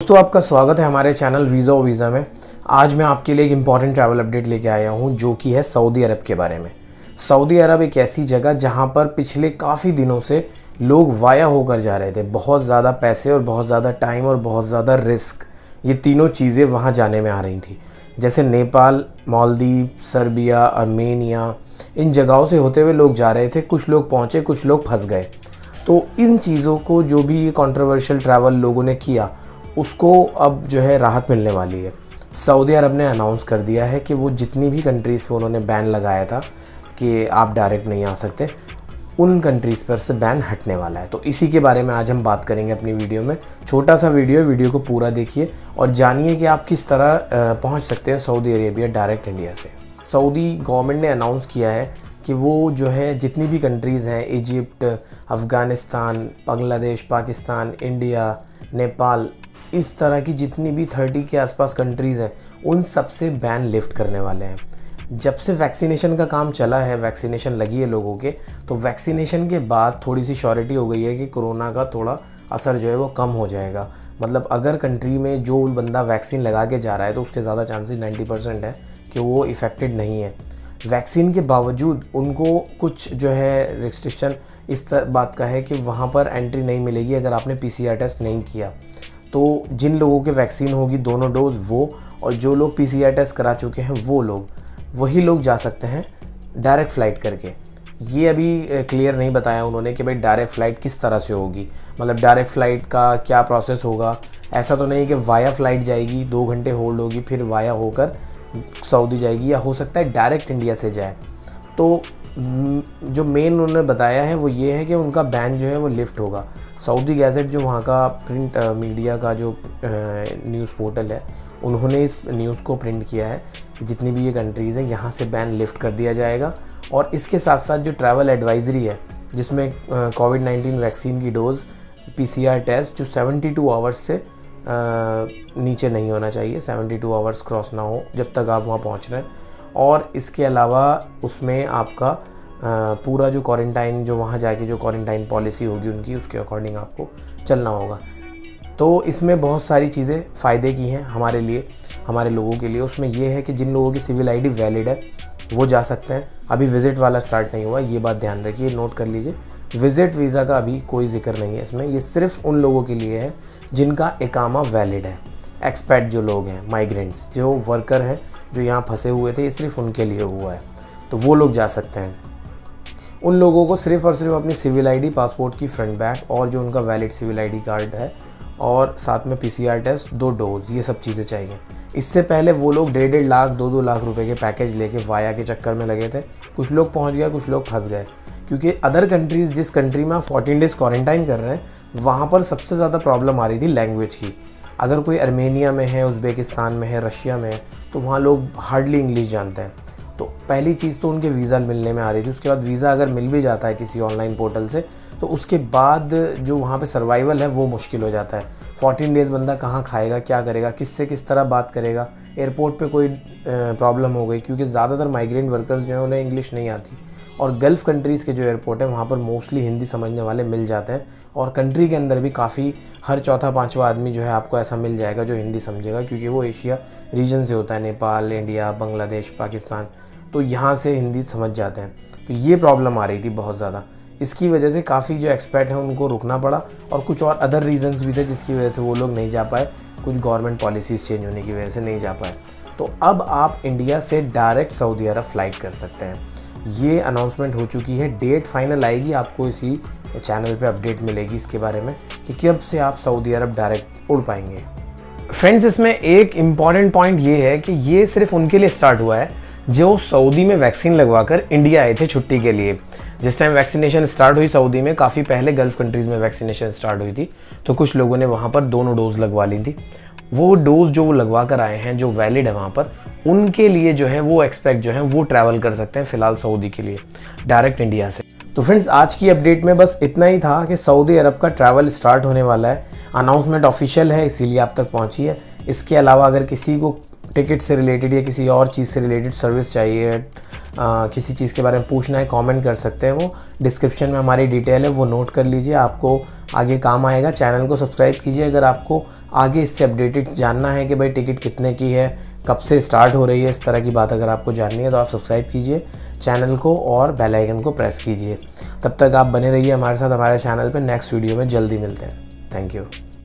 दोस्तों, आपका स्वागत है हमारे चैनल वीज़ा में। आज मैं आपके लिए एक इम्पॉर्टेंट ट्रैवल अपडेट लेके आया हूँ जो कि है सऊदी अरब के बारे में। सऊदी अरब एक ऐसी जगह जहाँ पर पिछले काफ़ी दिनों से लोग वाया होकर जा रहे थे। बहुत ज़्यादा पैसे और बहुत ज़्यादा टाइम और बहुत ज़्यादा रिस्क, ये तीनों चीज़ें वहाँ जाने में आ रही थी। जैसे नेपाल, मालदीव, सर्बिया, आर्मेनिया, इन जगहों से होते हुए लोग जा रहे थे। कुछ लोग पहुँचे, कुछ लोग फंस गए। तो इन चीज़ों को जो भी ये कंट्रोवर्शियल ट्रैवल लोगों ने किया, उसको अब जो है राहत मिलने वाली है। सऊदी अरब ने अनाउंस कर दिया है कि वो जितनी भी कंट्रीज़ पे उन्होंने बैन लगाया था कि आप डायरेक्ट नहीं आ सकते, उन कंट्रीज़ पर से बैन हटने वाला है। तो इसी के बारे में आज हम बात करेंगे अपनी वीडियो में। छोटा सा वीडियो को पूरा देखिए और जानिए कि आप किस तरह पहुंच सकते हैं सऊदी अरेबिया डायरेक्ट इंडिया से। सऊदी गवर्नमेंट ने अनाउंस किया है कि वो जो है जितनी भी कंट्रीज़ हैं, इजिप्ट, अफ़गानिस्तान, बांग्लादेश, पाकिस्तान, इंडिया, नेपाल, इस तरह की जितनी भी 30 के आसपास कंट्रीज़ हैं, उन सब से बैन लिफ्ट करने वाले हैं। जब से वैक्सीनेशन का काम चला है, वैक्सीनेशन लगी है लोगों के, तो वैक्सीनेशन के बाद थोड़ी सी श्योरिटी हो गई है कि कोरोना का थोड़ा असर जो है वो कम हो जाएगा। मतलब अगर कंट्री में जो बंदा वैक्सीन लगा के जा रहा है तो उसके ज़्यादा चांसेस 90% है कि वो इफ़ेक्टेड नहीं है। वैक्सीन के बावजूद उनको कुछ जो है रिस्ट्रिक्शन इस बात का है कि वहाँ पर एंट्री नहीं मिलेगी अगर आपने PCR टेस्ट नहीं किया। तो जिन लोगों के वैक्सीन होगी दोनों डोज, वो और जो लोग PCR टेस्ट करा चुके हैं वो लोग, वही लोग जा सकते हैं डायरेक्ट फ़्लाइट करके। ये अभी क्लियर नहीं बताया उन्होंने कि भाई डायरेक्ट फ़्लाइट किस तरह से होगी, मतलब डायरेक्ट फ़्लाइट का क्या प्रोसेस होगा। ऐसा तो नहीं कि वाया फ़्लाइट जाएगी, 2 घंटे होल्ड होगी, फिर वाया होकर सऊदी जाएगी, या हो सकता है डायरेक्ट इंडिया से जाए। तो जो मेन उन्होंने बताया है वो ये है कि उनका बैन जो है वो लिफ्ट होगा। सऊदी गैजेट जो वहाँ का प्रिंट मीडिया का जो न्यूज़ पोर्टल है, उन्होंने इस न्यूज़ को प्रिंट किया है कि जितनी भी ये कंट्रीज़ हैं यहाँ से बैन लिफ्ट कर दिया जाएगा। और इसके साथ साथ जो ट्रैवल एडवाइजरी है, जिसमें कोविड-19 वैक्सीन की डोज़, PCR टेस्ट जो 72 आवर्स से नीचे नहीं होना चाहिए, 72 आवर्स क्रॉस ना हो जब तक आप वहाँ पहुँच रहे हैं। और इसके अलावा उसमें आपका पूरा जो क्वारंटाइन, जो वहाँ जाके जो क्वारंटाइन पॉलिसी होगी उनकी, उसके अकॉर्डिंग आपको चलना होगा। तो इसमें बहुत सारी चीज़ें फ़ायदे की हैं हमारे लिए, हमारे लोगों के लिए। उसमें ये है कि जिन लोगों की सिविल ID वैलिड है वो जा सकते हैं। अभी विज़िट वाला स्टार्ट नहीं हुआ, ये बात ध्यान रखिए, नोट कर लीजिए। विज़िट वीज़ा का अभी कोई जिक्र नहीं है इसमें। ये सिर्फ उन लोगों के लिए है जिनका इकामा वैलिड है। एक्सपैट जो लोग हैं, माइग्रेंट्स, जो वर्कर हैं, जो यहाँ फंसे हुए थे, ये सिर्फ उनके लिए हुआ है, तो वो लोग जा सकते हैं। उन लोगों को सिर्फ और सिर्फ अपनी सिविल ID, पासपोर्ट की फ्रंट बैक और जो उनका वैलिड सिविल ID कार्ड है, और साथ में PCR टेस्ट, 2 डोज, ये सब चीज़ें चाहिए। इससे पहले वो लोग 1.5 लाख 2 लाख रुपए के पैकेज लेके वाया के चक्कर में लगे थे। कुछ लोग पहुंच गए, कुछ लोग फंस गए, क्योंकि अदर कंट्रीज़, जिस कंट्री में आप 14 डेज़ क्वारंटाइन कर रहे हैं, वहाँ पर सबसे ज़्यादा प्रॉब्लम आ रही थी लैंग्वेज की। अगर कोई आर्मेनिया में है, उज़्बेकिस्तान में है, रशिया में है, तो वहाँ लोग हार्डली इंग्लिश जानते हैं। तो पहली चीज़ तो उनके वीज़ा मिलने में आ रही थी। उसके बाद वीज़ा अगर मिल भी जाता है किसी ऑनलाइन पोर्टल से, तो उसके बाद जो वहाँ पे सर्वाइवल है वो मुश्किल हो जाता है। 14 डेज़ बंदा कहाँ खाएगा, क्या करेगा, किससे किस तरह बात करेगा। एयरपोर्ट पे कोई प्रॉब्लम हो गई, क्योंकि ज़्यादातर माइग्रेंट वर्कर्स जो हैं उन्हें इंग्लिश नहीं आती, और गल्फ़ कंट्रीज़ के जो एयरपोर्ट है वहाँ पर मोस्टली हिंदी समझने वाले मिल जाते हैं। और कंट्री के अंदर भी काफ़ी, हर चौथा पाँचवा आदमी जो है आपको ऐसा मिल जाएगा जो हिंदी समझेगा, क्योंकि वो एशिया रीजन से होता है, नेपाल, इंडिया, बांग्लादेश, पाकिस्तान, तो यहाँ से हिंदी समझ जाते हैं। तो ये प्रॉब्लम आ रही थी बहुत ज़्यादा। इसकी वजह से काफ़ी जो एक्सपर्ट हैं उनको रुकना पड़ा, और कुछ और अदर रीजंस भी थे जिसकी वजह से वो लोग नहीं जा पाए। कुछ गवर्नमेंट पॉलिसीज़ चेंज होने की वजह से नहीं जा पाए। तो अब आप इंडिया से डायरेक्ट सऊदी अरब फ़्लाइट कर सकते हैं। ये अनाउंसमेंट हो चुकी है, डेट फाइनल आएगी, आपको इसी चैनल पे अपडेट मिलेगी इसके बारे में कि कब से आप सऊदी अरब डायरेक्ट उड़ पाएंगे। फ्रेंड्स, इसमें एक इम्पॉर्टेंट पॉइंट ये है कि ये सिर्फ उनके लिए स्टार्ट हुआ है जो सऊदी में वैक्सीन लगवाकर इंडिया आए थे छुट्टी के लिए। जिस टाइम वैक्सीनेशन स्टार्ट हुई सऊदी में, काफ़ी पहले गल्फ़ कंट्रीज़ में वैक्सीनेशन स्टार्ट हुई थी, तो कुछ लोगों ने वहाँ पर दोनों डोज लगवा ली थी। वो डोज जो वो लगवा कर आए हैं, जो वैलिड है वहाँ पर, उनके लिए जो है वो एक्सपेक्ट जो है वो ट्रैवल कर सकते हैं फ़िलहाल सऊदी के लिए डायरेक्ट इंडिया से। तो फ्रेंड्स, आज की अपडेट में बस इतना ही था कि सऊदी अरब का ट्रैवल स्टार्ट होने वाला है। अनाउंसमेंट ऑफिशियल है, इसीलिए आप तक पहुँची है। इसके अलावा अगर किसी को टिकट से रिलेटेड या किसी और चीज़ से रिलेटेड सर्विस चाहिए, किसी चीज़ के बारे में पूछना है कमेंट कर सकते हैं। वो डिस्क्रिप्शन में हमारी डिटेल है, वो नोट कर लीजिए, आपको आगे काम आएगा। चैनल को सब्सक्राइब कीजिए अगर आपको आगे इससे अपडेटेड जानना है कि भाई टिकट कितने की है, कब से स्टार्ट हो रही है, इस तरह की बात अगर आपको जाननी है तो आप सब्सक्राइब कीजिए चैनल को और बेल आइकन को प्रेस कीजिए। तब तक आप बने रहिए हमारे साथ हमारे चैनल पर। नेक्स्ट वीडियो में जल्दी मिलते हैं। Thank you.